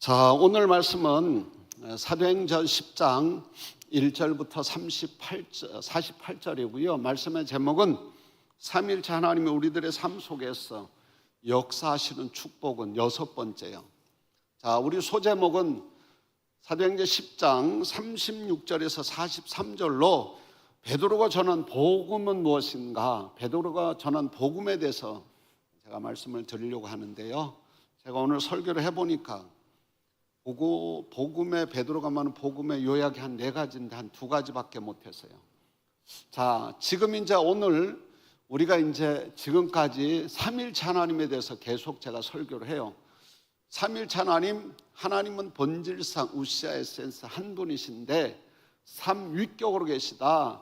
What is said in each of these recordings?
자, 오늘 말씀은 사도행전 10장 1절부터 48절이고요. 말씀의 제목은 삼위일체 하나님이 우리들의 삶 속에서 역사하시는 축복은 여섯 번째요. 자, 우리 소제목은 사도행전 10장 36절에서 43절로 베드로가 전한 복음은 무엇인가? 베드로가 전한 복음에 대해서 제가 말씀을 드리려고 하는데요. 제가 오늘 설교를 해보니까 복음의 베드로가 말하는 복음의 요약이 한 네 가지인데 한 두 가지밖에 못했어요. 자, 지금 이제 오늘 우리가 이제 지금까지 삼일체 하나님에 대해서 계속 제가 설교를 해요. 삼일체 하나님은 본질상 우시아 에센스 한 분이신데 삼위격으로 계시다.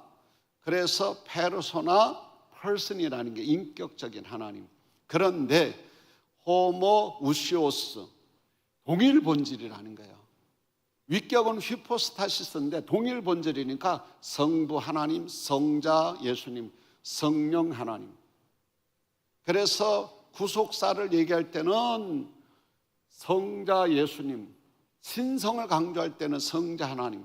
그래서 페르소나 퍼슨이라는 게 인격적인 하나님. 그런데 호모 우시오스 동일 본질이라는 거예요. 위격은 휘포스타시스인데 동일 본질이니까 성부 하나님, 성자 예수님, 성령 하나님. 그래서 구속사를 얘기할 때는 성자 예수님, 신성을 강조할 때는 성자 하나님.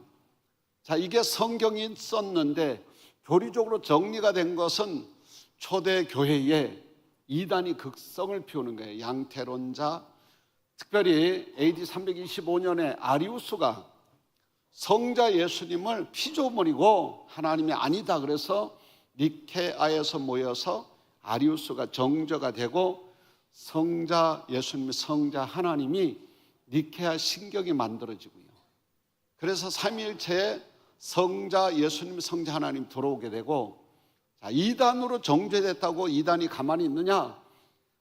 자, 이게 성경이 있었는데 교리적으로 정리가 된 것은 초대 교회에 이단이 극성을 피우는 거예요. 양태론자, 특별히 AD 325년에 아리우스가 성자 예수님을 피조물이고 하나님이 아니다. 그래서 니케아에서 모여서 아리우스가 정죄가 되고 성자 예수님의 성자 하나님이 니케아 신경이 만들어지고요. 그래서 삼위일체에 성자 예수님 성자 하나님 들어오게 되고, 자, 이단으로 정죄됐다고 이단이 가만히 있느냐?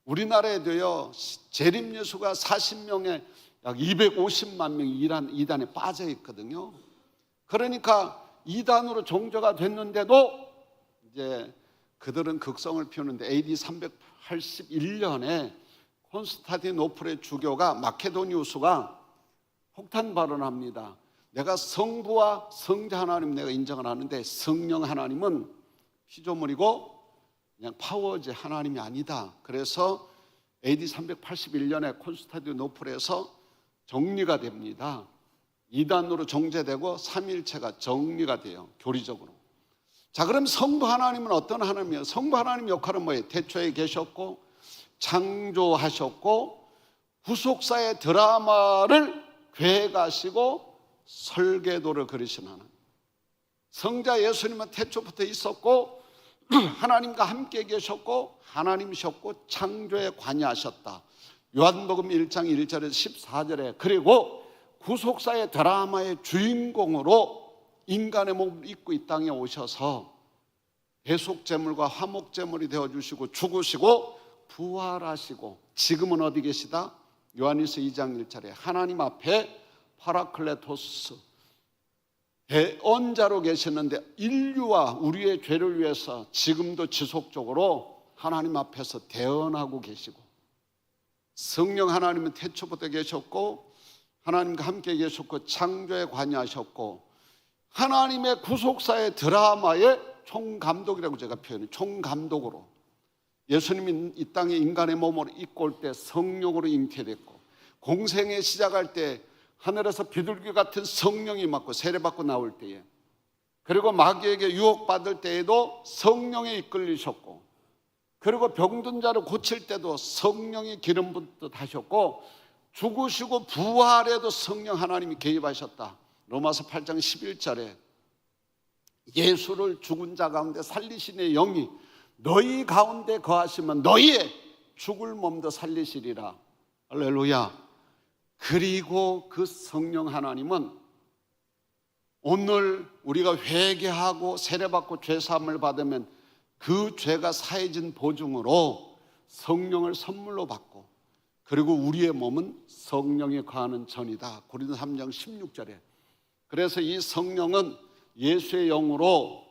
우리나라에도요, 재림예수가 40명에 약 250만 명이 이단에 빠져 있거든요. 그러니까 이단으로 정죄가 됐는데도 이제 그들은 극성을 피우는데 AD 381년에 콘스탄티노플의 주교가 마케도니우스가 폭탄 발언합니다. 내가 성부와 성자 하나님 내가 인정을 하는데 성령 하나님은 피조물이고 그냥 파워제 하나님이 아니다. 그래서 AD 381년에 콘스탄티노플에서 정리가 됩니다. 이단으로 정죄되고 삼위일체가 정리가 돼요, 교리적으로. 자, 그럼 성부 하나님은 어떤 하나님이에요? 성부 하나님 역할은 뭐예요? 태초에 계셨고 창조하셨고 구속사의 드라마를 계획하시고 설계도를 그리신 하나님. 성자 예수님은 태초부터 있었고 하나님과 함께 계셨고 하나님이셨고 창조에 관여하셨다. 요한복음 1장 1절에서 14절에 그리고 구속사의 드라마의 주인공으로 인간의 몸을 입고 이 땅에 오셔서 대속제물과 화목제물이 되어주시고 죽으시고 부활하시고 지금은 어디 계시다? 요한일서 2장 1절에 하나님 앞에 파라클레토스 대언자로 계시는데 인류와 우리의 죄를 위해서 지금도 지속적으로 하나님 앞에서 대언하고 계시고, 성령 하나님은 태초부터 계셨고 하나님과 함께 계셨고 창조에 관여하셨고 하나님의 구속사의 드라마의 총감독이라고 제가 표현해요. 총감독으로 예수님이 이 땅에 인간의 몸으로 입고 올 때 성령으로 잉태됐고, 공생에 시작할 때 하늘에서 비둘기 같은 성령이 맞고 세례받고 나올 때에, 그리고 마귀에게 유혹받을 때에도 성령에 이끌리셨고, 그리고 병든 자를 고칠 때도 성령이 기름 붓듯 하셨고, 죽으시고 부활에도 성령 하나님이 개입하셨다. 로마서 8장 11절에 예수를 죽은 자 가운데 살리시는 영이 너희 가운데 거하시면 너희의 죽을 몸도 살리시리라. 할렐루야. 그리고 그 성령 하나님은 오늘 우리가 회개하고 세례받고 죄사함을 받으면 그 죄가 사해진 보증으로 성령을 선물로 받고, 그리고 우리의 몸은 성령이 거하는 전이다. 고린도서 3장 16절에. 그래서 이 성령은 예수의 영으로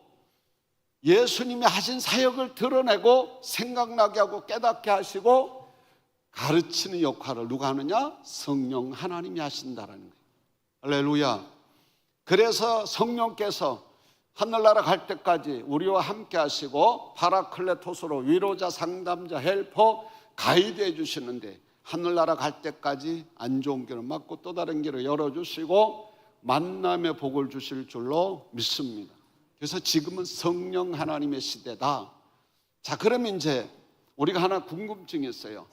예수님이 하신 사역을 드러내고 생각나게 하고 깨닫게 하시고 가르치는 역할을 누가 하느냐? 성령 하나님이 하신다라는 거예요. 할렐루야. 그래서 성령께서 하늘나라 갈 때까지 우리와 함께 하시고 파라클레토스로 위로자, 상담자, 헬퍼, 가이드 해주시는데 하늘나라 갈 때까지 안 좋은 길을 막고 또 다른 길을 열어주시고 만남의 복을 주실 줄로 믿습니다. 그래서 지금은 성령 하나님의 시대다. 자, 그러면 이제 우리가 하나 궁금증이 있어요.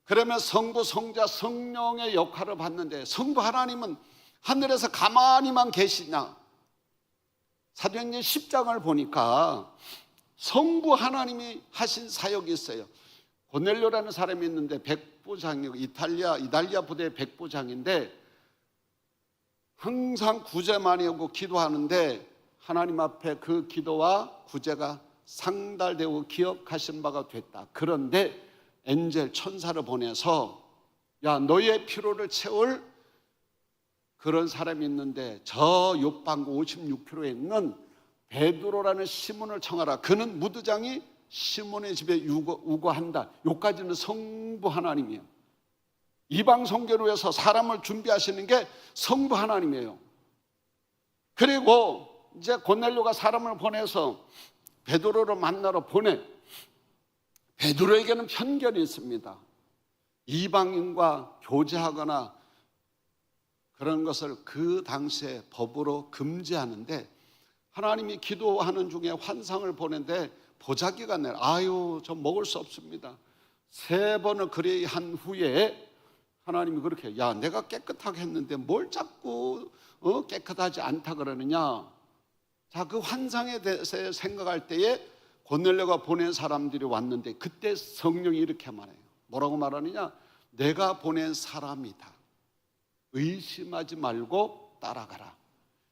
그러면 성부, 성자, 성령의 역할을 받는데 성부 하나님은 하늘에서 가만히만 계시냐? 사도행전 10장을 보니까 성부 하나님이 하신 사역이 있어요. 고넬료라는 사람이 있는데 백부장이고 이탈리아 부대의 백부장인데 항상 구제 많이 하고 기도하는데 하나님 앞에 그 기도와 구제가 상달되고 기억하신 바가 됐다. 그런데 엔젤 천사를 보내서 야, 너의 피로를 채울 그런 사람이 있는데 저 옆방 56km에 있는 베드로라는 시몬을 청하라. 그는 무드장이 시몬의 집에 우거한다. 여기까지는 성부 하나님이에요. 이방 선교를 위해서 사람을 준비하시는 게 성부 하나님이에요. 그리고 이제 고넬료가 사람을 보내서 베드로를 만나러 보내. 베드로에게는 편견이 있습니다. 이방인과 교제하거나 그런 것을 그 당시에 법으로 금지하는데 하나님이 기도하는 중에 환상을 보는데 보자기가 내려 아유 저 먹을 수 없습니다. 3번을 그리 한 후에 하나님이 그렇게 야 내가 깨끗하게 했는데 뭘 자꾸 깨끗하지 않다 그러느냐. 자, 그 환상에 대해서 생각할 때에 고넬료가 보낸 사람들이 왔는데 그때 성령이 이렇게 말해요. 뭐라고 말하느냐? 내가 보낸 사람이다. 의심하지 말고 따라가라.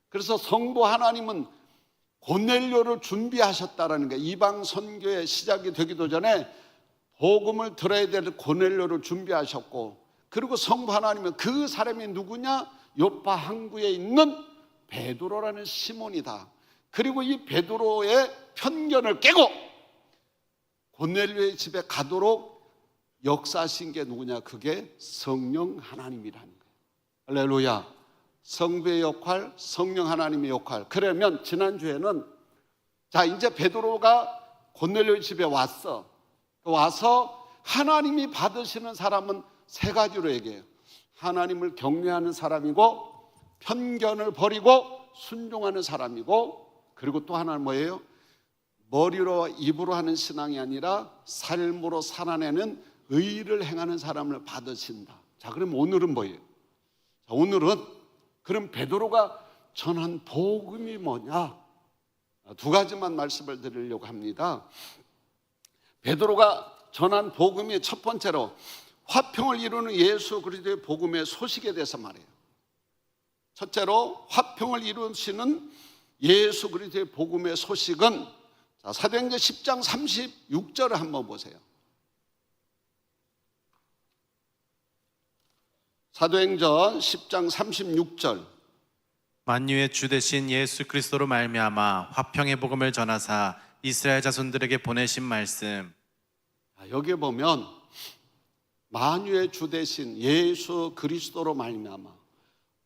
그래서 성부 하나님은 고넬료를 준비하셨다라는 거예요. 이방 선교의 시작이 되기도 전에 복음을 들어야 될 고넬료를 준비하셨고, 그리고 성부 하나님은 그 사람이 누구냐? 요파 항구에 있는 베드로라는 시몬이다. 그리고 이 베드로의 편견을 깨고 고넬료의 집에 가도록 역사하신 게 누구냐? 그게 성령 하나님이라는 거예요. 할렐루야. 성부의 역할, 성령 하나님의 역할. 그러면 지난주에는 자 이제 베드로가 고넬료의 집에 와서 하나님이 받으시는 사람은 3가지로 얘기해요. 하나님을 경외하는 사람이고, 편견을 버리고 순종하는 사람이고, 그리고 또 하나는 뭐예요? 머리로 입으로 하는 신앙이 아니라 삶으로 살아내는 의를 행하는 사람을 받으신다. 자, 그럼 오늘은 뭐예요? 자, 오늘은 그럼 베드로가 전한 복음이 뭐냐? 2가지만 말씀을 드리려고 합니다. 베드로가 전한 복음이 첫 번째로 화평을 이루는 예수 그리스도의 복음의 소식에 대해서 말해요. 첫째로 화평을 이루시는 예수 그리스도의 복음의 소식은 자, 사도행전 10장 36절을 한번 보세요. 사도행전 10장 36절. 만유의 주 되신 예수 그리스도로 말미암아 화평의 복음을 전하사 이스라엘 자손들에게 보내신 말씀. 여기 보면 만유의 주 되신 예수 그리스도로 말미암아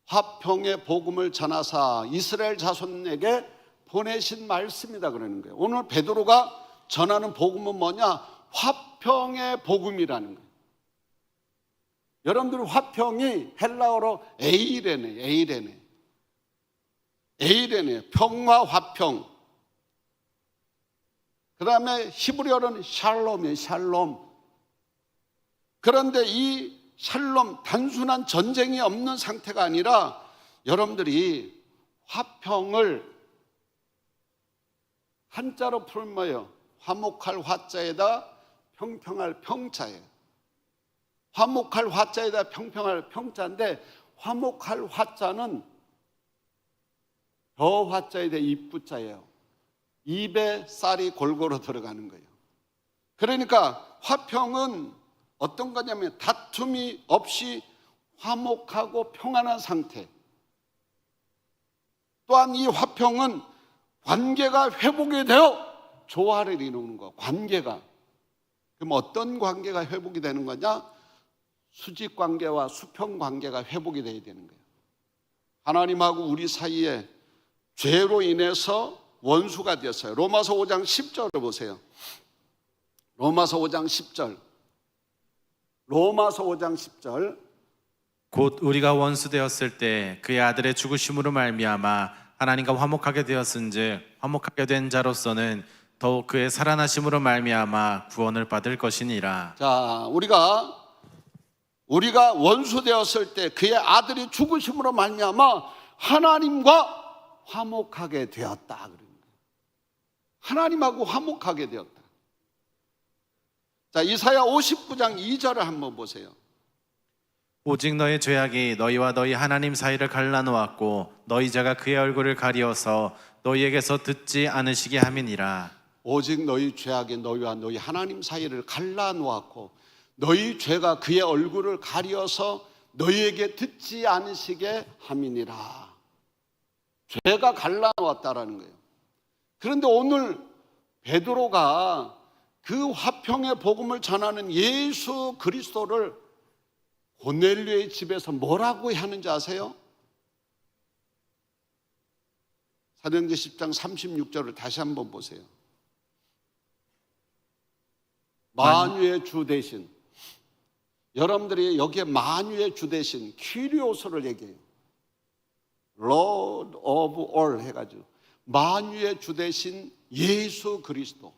화평의 복음을 전하사 이스라엘 자손에게 보내신 말씀이다 그러는 거예요. 오늘 베드로가 전하는 복음은 뭐냐? 화평의 복음이라는 거예요. 여러분들 화평이 헬라어로 에이레네. 평화 화평. 그 다음에 히브리어로는 샬롬이에요. 샬롬. 그런데 이 샬롬, 단순한 전쟁이 없는 상태가 아니라 여러분들이 화평을 한자로 풀면 뭐예요? 화목할 화자에다 평평할 평자예요. 화목할 화자에다 평평할 평자인데 화목할 화자는 더 화자에 대해 입부자예요. 입에 쌀이 골고루 들어가는 거예요. 그러니까 화평은 어떤 거냐면 다툼이 없이 화목하고 평안한 상태. 또한 이 화평은 관계가 회복이 되어 조화를 이루는 거. 관계가. 그럼 어떤 관계가 회복이 되는 거냐? 수직 관계와 수평 관계가 회복이 돼야 되는 거예요. 하나님하고 우리 사이에 죄로 인해서 원수가 되었어요. 로마서 5장 10절을 보세요. 로마서 5장 10절. 로마서 5장 10절. 곧 우리가 원수 되었을 때 그의 아들의 죽으심으로 말미암아 하나님과 화목하게 되었은즉 화목하게 된 자로서는 더욱 그의 살아나심으로 말미암아 구원을 받을 것이니라. 자, 우리가 원수 되었을 때 그의 아들이 죽으심으로 말미암아 하나님과 화목하게 되었다 그런 거예요. 하나님하고 화목하게 되었다. 자, 이사야 59장 2절을 한번 보세요. 오직 너의 죄악이 너희와 너희 하나님 사이를 갈라놓았고 너희 자가 그의 얼굴을 가리어서 너희에게서 듣지 않으시게 함이니라. 오직 너희 죄악이 너희와 너희 하나님 사이를 갈라놓았고 너희 죄가 그의 얼굴을 가리어서 너희에게 듣지 않으시게 함이니라. 죄가 갈라놓았다라는 거예요. 그런데 오늘 베드로가 그 화평의 복음을 전하는 예수 그리스도를 고넬료의 집에서 뭐라고 하는지 아세요? 사도행전 10장 36절을 다시 한번 보세요. 만유의 주 대신, 여러분들이 여기에 만유의 주 대신 퀴리오스를 얘기해요. Lord of all 해가지고 만유의 주 대신 예수 그리스도.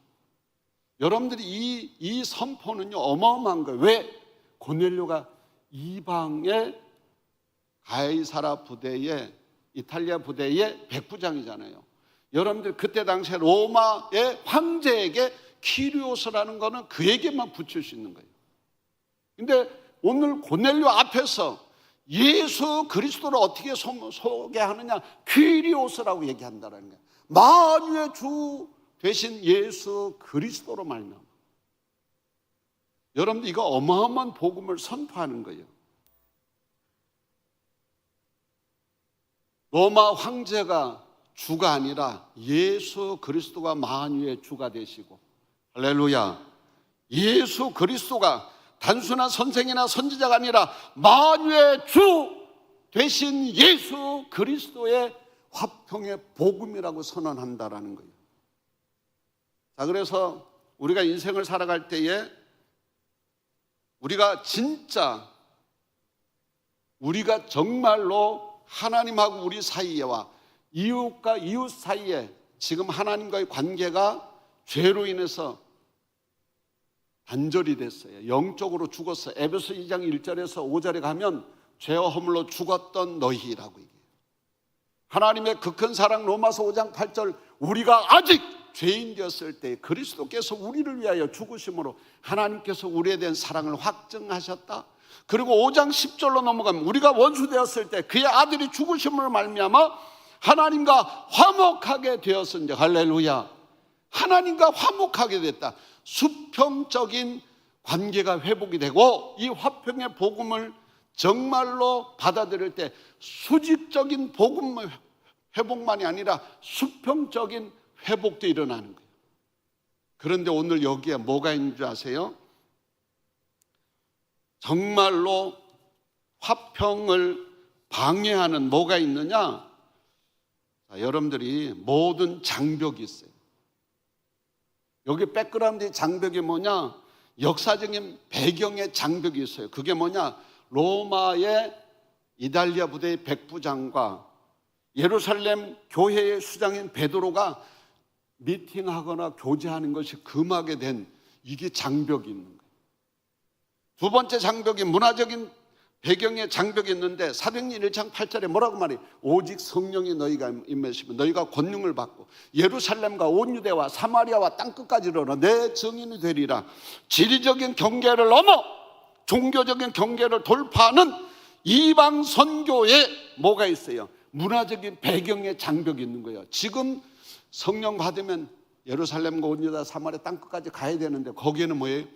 여러분들이 이 선포는요 어마어마한 거예요. 왜? 고넬료가 이방의 가이사라 부대의 이탈리아 부대의 백부장이잖아요. 여러분들 그때 당시에 로마의 황제에게 키리오스라는 거는 그에게만 붙일 수 있는 거예요. 근데 오늘 고넬료 앞에서 예수 그리스도를 어떻게 소개하느냐? 키리오스라고 얘기한다는 거예요. 만유의 주 대신 예수 그리스도로 말미암아. 여러분들 이거 어마어마한 복음을 선포하는 거예요. 로마 황제가 주가 아니라 예수 그리스도가 만유의 주가 되시고, 할렐루야. 예수 그리스도가 단순한 선생이나 선지자가 아니라 만유의 주 되신 예수 그리스도의 화평의 복음이라고 선언한다라는 거예요. 자, 그래서 우리가 인생을 살아갈 때에 우리가 정말로 하나님하고 우리 사이에와 이웃과 이웃 사이에 지금 하나님과의 관계가 죄로 인해서 단절이 됐어요. 영적으로 죽었어요. 에베소 2장 1절에서 5절에 가면 죄와 허물로 죽었던 너희라고 얘기해요. 하나님의 그 큰 사랑 로마서 5장 8절, 우리가 아직 죄인 되었을 때 그리스도께서 우리를 위하여 죽으심으로 하나님께서 우리에 대한 사랑을 확증하셨다. 그리고 5장 10절로 넘어가면 우리가 원수 되었을 때 그의 아들이 죽으심으로 말미암아 하나님과 화목하게 되었은즉, 할렐루야. 하나님과 화목하게 됐다. 수평적인 관계가 회복이 되고, 이 화평의 복음을 정말로 받아들일 때 수직적인 복음 회복만이 아니라 수평적인 회복도 일어나는 거예요. 그런데 오늘 여기에 뭐가 있는 줄 아세요? 정말로 화평을 방해하는 뭐가 있느냐? 자, 여러분들이 모든 장벽이 있어요. 여기 백그라운드의 장벽이 뭐냐? 역사적인 배경의 장벽이 있어요. 그게 뭐냐? 로마의 이탈리아 부대의 백부장과 예루살렘 교회의 수장인 베드로가 미팅하거나 교제하는 것이 금하게 된 이게 장벽이 있는 거예요. 두 번째 장벽이 문화적인 배경의 장벽이 있는데 사도행전 1장 8절에 뭐라고 말해요? 오직 성령이 너희가 임하시면 너희가 권능을 받고 예루살렘과 온 유대와 사마리아와 땅끝까지 이르러 내 증인이 되리라. 지리적인 경계를 넘어 종교적인 경계를 돌파하는 이방 선교에 뭐가 있어요? 문화적인 배경의 장벽이 있는 거예요. 지금 성령 받으면 예루살렘과 온 유다 사마리아 땅끝까지 가야 되는데 거기에는 뭐예요?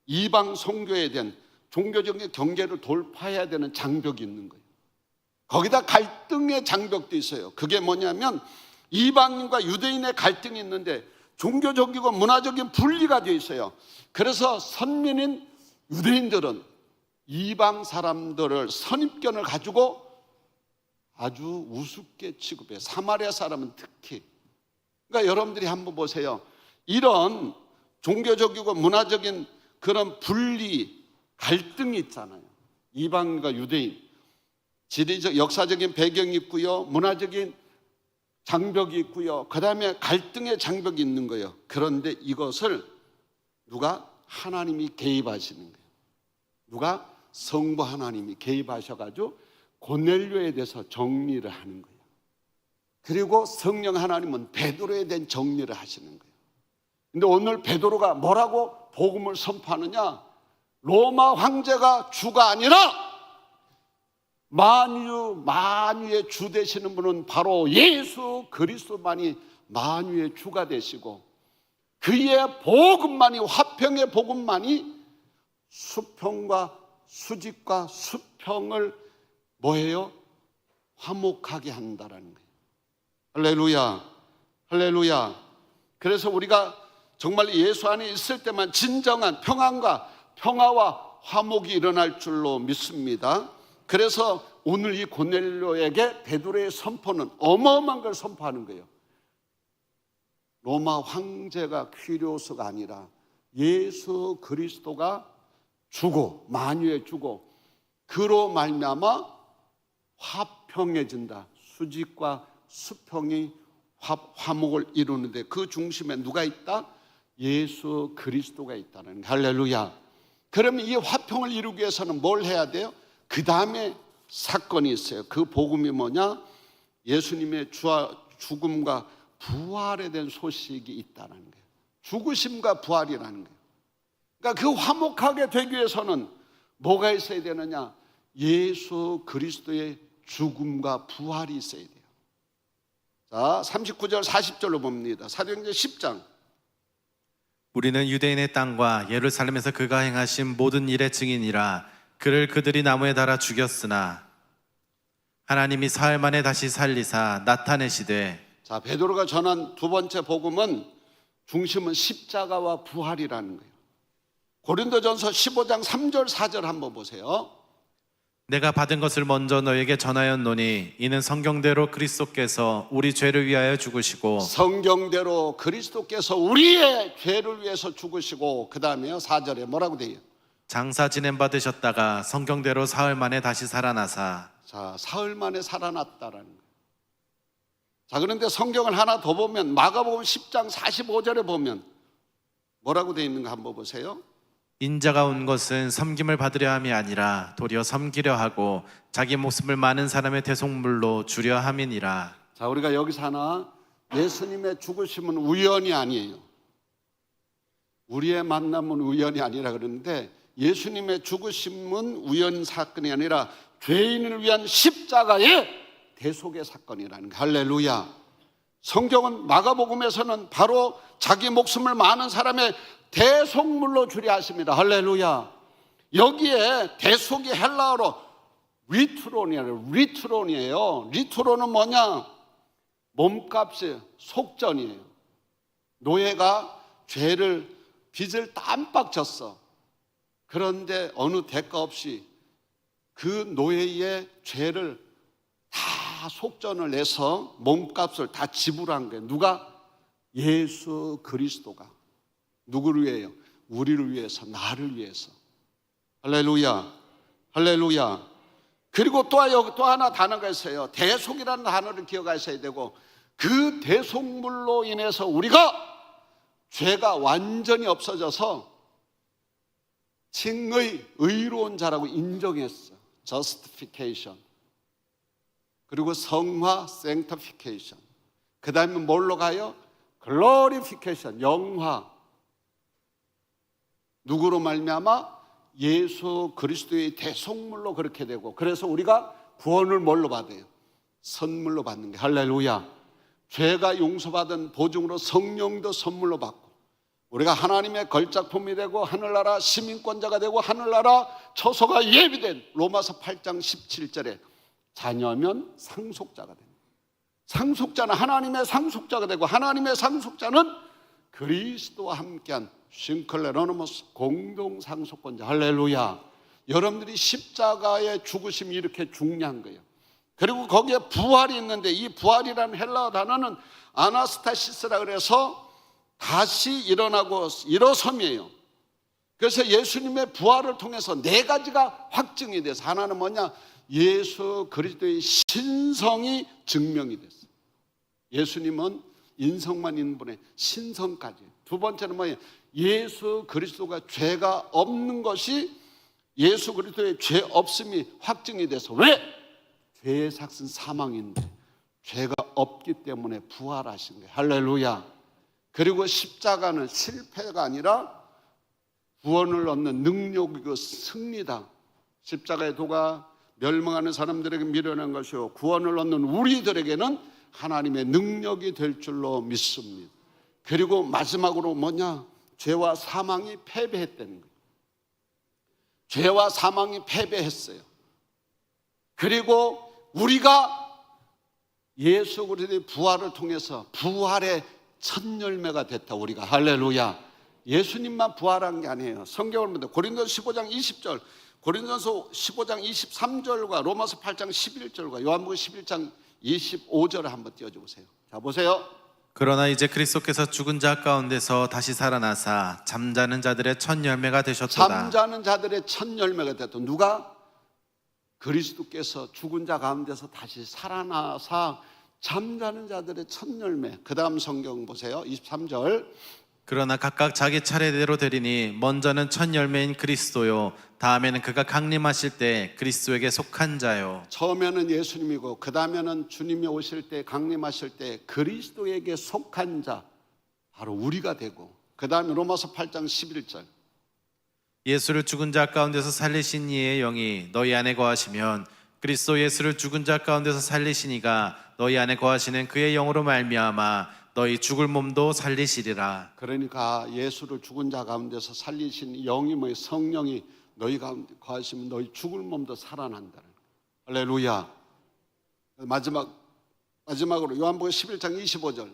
이방 선교에 대한 종교적인 경계를 돌파해야 되는 장벽이 있는 거예요. 거기다 갈등의 장벽도 있어요. 그게 뭐냐면 이방인과 유대인의 갈등이 있는데 종교적이고 문화적인 분리가 되어 있어요. 그래서 선민인 유대인들은 이방 사람들을 선입견을 가지고 아주 우습게 취급해요. 사마리아 사람은 특히. 그러니까 여러분들이 한번 보세요. 이런 종교적이고 문화적인 그런 분리, 갈등이 있잖아요. 이방인과 유대인, 지리적 역사적인 배경이 있고요, 문화적인 장벽이 있고요, 그 다음에 갈등의 장벽이 있는 거예요. 그런데 이것을 누가? 하나님이 개입하시는 거예요. 누가? 성부 하나님이 개입하셔가지고 고넬료에 대해서 정리를 하는 거예요. 그리고 성령 하나님은 베드로에 대한 정리를 하시는 거예요. 근데 오늘 베드로가 뭐라고 복음을 선포하느냐? 로마 황제가 주가 아니라 만유의 주 되시는 분은 바로 예수 그리스도만이 만유의 주가 되시고, 그의 복음만이, 화평의 복음만이 수평과 수직과 수평을 뭐예요? 화목하게 한다라는 거예요. 할렐루야, 할렐루야. 그래서 우리가 정말 예수 안에 있을 때만 진정한 평화와 화목이 일어날 줄로 믿습니다. 그래서 오늘 이 고넬료에게 베드로의 선포는 어마어마한 걸 선포하는 거예요. 로마 황제가 퀴리오스가 아니라 예수 그리스도가 주고, 만유의 주고, 그로 말미암아 화평해진다. 수직과 수평이 화목을 이루는데 그 중심에 누가 있다? 예수 그리스도가 있다는 거예요. 할렐루야. 그러면 이 화평을 이루기 위해서는 뭘 해야 돼요? 그 다음에 사건이 있어요. 그 복음이 뭐냐? 예수님의 죽음과 부활에 대한 소식이 있다는 거예요. 죽으심과 부활이라는 거예요. 그러니까 그 화목하게 되기 위해서는 뭐가 있어야 되느냐? 예수 그리스도의 죽음과 부활이 있어야 돼요. 자, 39절 40절로 봅니다. 사도행전 10장. 우리는 유대인의 땅과 예루살렘에서 그가 행하신 모든 일의 증인이라. 그를 그들이 나무에 달아 죽였으나 하나님이 사흘 만에 다시 살리사 나타내시되. 자, 베드로가 전한 두 번째 복음은 중심은 십자가와 부활이라는 거예요. 고린도전서 15장 3절 4절 한번 보세요. 내가 받은 것을 먼저 너에게 전하였노니 이는 성경대로 그리스도께서 우리 죄를 위하여 죽으시고, 성경대로 그리스도께서 우리의 죄를 위해서 죽으시고, 그 다음에요 4절에 뭐라고 돼요? 장사 지냄 받으셨다가 성경대로 사흘 만에 다시 살아나사. 자, 사흘 만에 살아났다라는 거예요. 자, 그런데 성경을 하나 더 보면 마가복음 10장 45절에 보면 뭐라고 되어 있는가 한번 보세요. 인자가 온 것은 섬김을 받으려 함이 아니라 도리어 섬기려 하고 자기 목숨을 많은 사람의 대속물로 주려 함이니라. 자, 우리가 여기서 하나, 예수님의 죽으심은 우연이 아니에요. 우리의 만남은 우연이 아니라 그러는데, 예수님의 죽으심은 우연 사건이 아니라 죄인을 위한 십자가의 대속의 사건이라는 거예요. 할렐루야. 성경은 마가복음에서는 바로 자기 목숨을 많은 사람의 대속물로 주려 하십니다. 할렐루야. 여기에 대속이 헬라어로 리트론이에요. 리트론은 뭐냐? 몸값이 속전이에요. 노예가 빚을 땀빡 졌어. 그런데 어느 대가 없이 그 노예의 죄를 다 속전을 내서 몸값을 다 지불한 거예요. 누가? 예수 그리스도가. 누구를 위해요? 우리를 위해서, 나를 위해서. 할렐루야, 할렐루야. 그리고 또 하나 단어가 있어요. 대속이라는 단어를 기억하셔야 되고, 그 대속물로 인해서 우리가 죄가 완전히 없어져서 칭의 의로운 자라고 인정했어. justification. 그리고 성화 sanctification. 그 다음에 뭘로 가요? glorification. 영화. 누구로 말미암아? 예수 그리스도의 대속물로 그렇게 되고, 그래서 우리가 구원을 뭘로 받아요? 선물로 받는 게. 할렐루야. 죄가 용서받은 보증으로 성령도 선물로 받고, 우리가 하나님의 걸작품이 되고 하늘나라 시민권자가 되고 하늘나라 처소가 예비된 로마서 8장 17절에 자녀면 상속자가 됩니다. 상속자는 하나님의 상속자가 되고, 하나님의 상속자는 그리스도와 함께한 싱클레로노모스 공동 상속권자. 할렐루야. 여러분들이 십자가의 죽으심이 이렇게 중요한 거예요. 그리고 거기에 부활이 있는데, 이 부활이라는 헬라어 단어는 아나스타시스라 그래서 다시 일어나고 일어섬이에요. 그래서 예수님의 부활을 통해서 네 가지가 확증이 돼서, 하나는 뭐냐? 예수 그리스도의 신성이 증명이 됐어요. 예수님은 인성만 있는 분의 신성까지. 두 번째는 뭐예요? 예수 그리스도가 죄가 없는 것이, 예수 그리스도의 죄 없음이 확증이 돼서, 왜? 죄의 삭은 사망인데 죄가 없기 때문에 부활하신 거예요. 할렐루야. 그리고 십자가는 실패가 아니라 구원을 얻는 능력이고 승리다. 십자가의 도가 멸망하는 사람들에게 미련한 것이요 구원을 얻는 우리들에게는 하나님의 능력이 될 줄로 믿습니다. 그리고 마지막으로 뭐냐? 죄와 사망이 패배했다는 거예요. 죄와 사망이 패배했어요. 그리고 우리가 예수 그리스도의 부활을 통해서 부활의 첫 열매가 됐다. 우리가 할렐루야. 예수님만 부활한 게 아니에요. 성경을 보면 고린도서 15장 20절, 고린도서 15장 23절과 로마서 8장 11절과 요한복음 11장 25절을 한번 띄워줘 보세요. 자, 보세요. 그러나 이제 그리스도께서 죽은 자 가운데서 다시 살아나사 잠자는 자들의 첫 열매가 되셨도다. 잠자는 자들의 첫 열매가 됐다. 누가? 그리스도께서 죽은 자 가운데서 다시 살아나사 잠자는 자들의 첫 열매. 그 다음 성경 보세요. 23절. 그러나 각각 자기 차례대로 되리니 먼저는 첫 열매인 그리스도요 다음에는 그가 강림하실 때 그리스도에게 속한 자요. 처음에는 예수님이고 그 다음에는 주님이 오실 때, 강림하실 때 그리스도에게 속한 자, 바로 우리가 되고, 그 다음에 로마서 8장 11절. 예수를 죽은 자 가운데서 살리신 이의 영이 너희 안에 거하시면 그리스도 예수를 죽은 자 가운데서 살리신 이가 너희 안에 거하시는 그의 영으로 말미암아 너희 죽을 몸도 살리시리라. 그러니까 예수를 죽은 자 가운데서 살리신 영이 뭐예요? 성령이 너희 가운데 거하시면 너희 죽을 몸도 살아난다는 거예요. 할렐루야. 마지막으로 요한복음 11장 25절.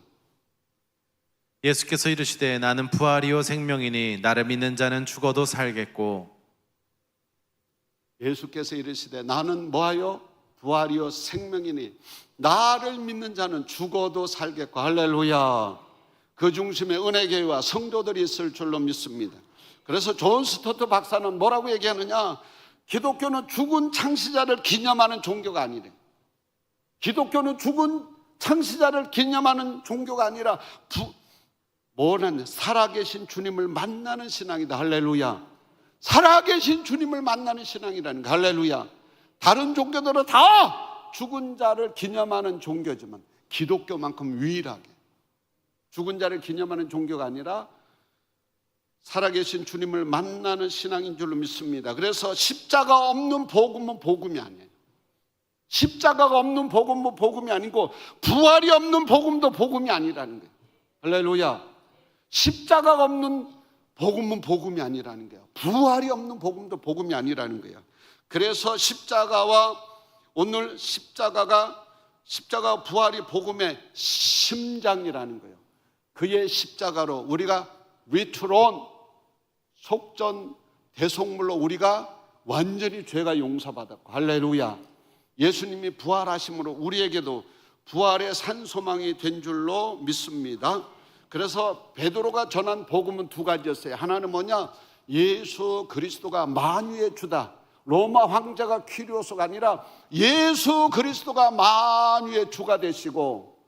예수께서 이르시되 나는 부활이요 생명이니 나를 믿는 자는 죽어도 살겠고. 예수께서 이르시되 나는 뭐하여? 부활이요 생명이니 나를 믿는 자는 죽어도 살겠고. 할렐루야. 그 중심에 은혜교회와 성도들이 있을 줄로 믿습니다. 그래서 존 스토트 박사는 뭐라고 얘기하느냐? 기독교는 죽은 창시자를 기념하는 종교가 아니래. 기독교는 죽은 창시자를 기념하는 종교가 아니라 뭐는 살아계신 주님을 만나는 신앙이다. 할렐루야. 살아계신 주님을 만나는 신앙이라는 거. 할렐루야. 다른 종교들은 다 죽은 자를 기념하는 종교지만 기독교만큼 유일하게 죽은 자를 기념하는 종교가 아니라 살아계신 주님을 만나는 신앙인 줄로 믿습니다. 그래서 십자가 없는 복음은 복음이 아니에요. 십자가가 없는 복음은 복음이 아니고 부활이 없는 복음도 복음이 아니라는 거예요. 할렐루야. 십자가가 없는 복음은 복음이 아니라는 거예요. 부활이 없는 복음도 복음이 아니라는 거예요. 그래서 십자가와 오늘 십자가 부활이 복음의 심장이라는 거예요. 그의 십자가로 우리가 리트론 속전 대속물로 우리가 완전히 죄가 용서받았고, 할렐루야. 예수님이 부활하심으로 우리에게도 부활의 산소망이 된 줄로 믿습니다. 그래서 베드로가 전한 복음은 두 가지였어요. 하나는 뭐냐? 예수 그리스도가 만유의 주다. 로마 황제가 퀴리오스가 아니라 예수 그리스도가 만유의 주가 되시고,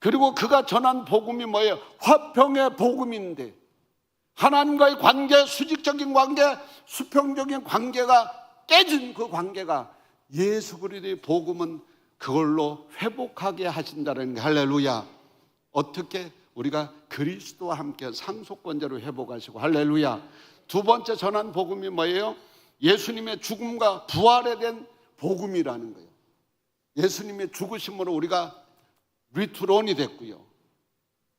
그리고 그가 전한 복음이 뭐예요? 화평의 복음인데, 하나님과의 관계, 수직적인 관계, 수평적인 관계가 깨진 그 관계가 예수 그리스도의 복음은 그걸로 회복하게 하신다는 게. 할렐루야. 어떻게? 우리가 그리스도와 함께 상속권자로 회복하시고. 할렐루야. 두 번째 전한 복음이 뭐예요? 예수님의 죽음과 부활에 대한 복음이라는 거예요. 예수님의 죽으심으로 우리가 리트론이 됐고요.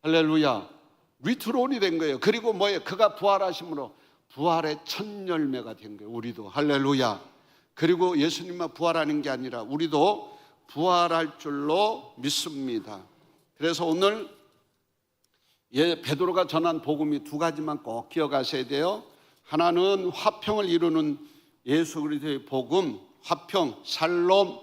할렐루야. 리트론이 된 거예요. 그리고 뭐예요? 그가 부활하심으로 부활의 첫 열매가 된 거예요. 우리도. 할렐루야. 그리고 예수님만 부활하는 게 아니라 우리도 부활할 줄로 믿습니다. 그래서 오늘 베드로가 전한 복음이 두 가지만 꼭 기억하셔야 돼요. 하나는 화평을 이루는 예수 그리스도의 복음, 화평, 샬롬,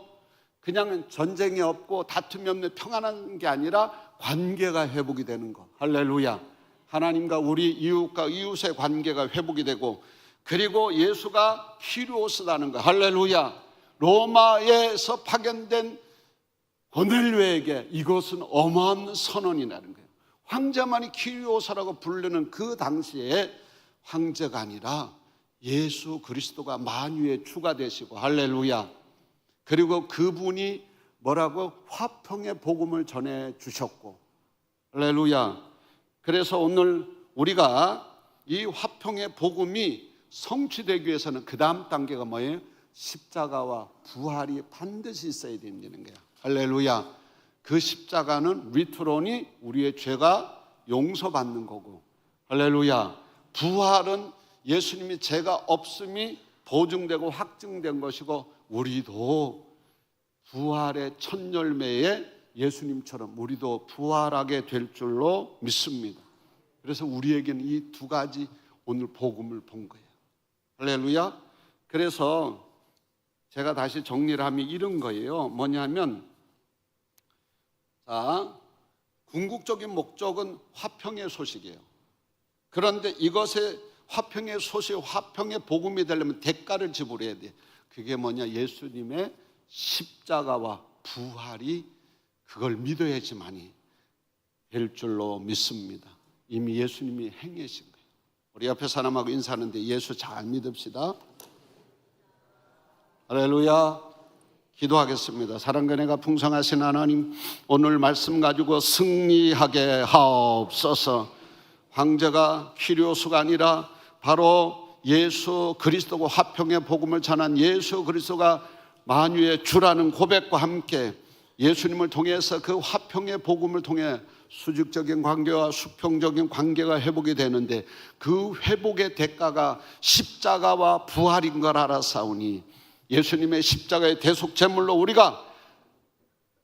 그냥 전쟁이 없고 다툼이 없는 평안한 게 아니라 관계가 회복이 되는 거. 할렐루야. 하나님과 우리 이웃과 이웃의 관계가 회복이 되고, 그리고 예수가 키리오스라는 거, 할렐루야. 로마에서 파견된 고넬료에게 이것은 어마어마한 선언이라는 거예요. 황제만이 키리오스라고 부르는 그 당시에 황제가 아니라 예수 그리스도가 만유의 주가 되시고, 할렐루야. 그리고 그분이 뭐라고? 화평의 복음을 전해 주셨고, 할렐루야. 그래서 오늘 우리가 이 화평의 복음이 성취되기 위해서는 그 다음 단계가 뭐예요? 십자가와 부활이 반드시 있어야 된다는 거야. 할렐루야. 그 십자가는 리트론이 우리의 죄가 용서받는 거고, 할렐루야. 부활은 예수님이 죄가 없음이 보증되고 확증된 것이고, 우리도 부활의 첫 열매에 예수님처럼 우리도 부활하게 될 줄로 믿습니다. 그래서 우리에게는 이 두 가지 오늘 복음을 본 거예요. 할렐루야. 그래서 제가 다시 정리를 하면 이런 거예요. 뭐냐면, 자, 궁극적인 목적은 화평의 소식이에요. 그런데 이것의 화평의 소식, 화평의 복음이 되려면 대가를 지불해야 돼. 그게 뭐냐? 예수님의 십자가와 부활이, 그걸 믿어야지만이 될 줄로 믿습니다. 이미 예수님이 행하신 거예요. 우리 옆에 사람하고 인사하는데 예수 잘 믿읍시다. 할렐루야. 기도하겠습니다. 사랑과 은혜가 풍성하신 하나님, 오늘 말씀 가지고 승리하게 하옵소서. 황제가 키리오스가 아니라 바로 예수 그리스도고 화평의 복음을 전한 예수 그리스도가 만유의 주라는 고백과 함께 예수님을 통해서 그 화평의 복음을 통해 수직적인 관계와 수평적인 관계가 회복이 되는데, 그 회복의 대가가 십자가와 부활인 걸 알아사오니 예수님의 십자가의 대속 제물로 우리가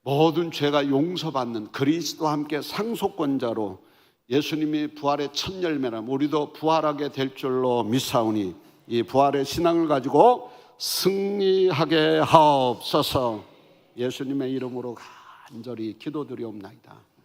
모든 죄가 용서받는 그리스도와 함께 상속권자로 예수님이 부활의 첫 열매라면 우리도 부활하게 될 줄로 믿사오니 이 부활의 신앙을 가지고 승리하게 하옵소서. 예수님의 이름으로 간절히 기도드리옵나이다.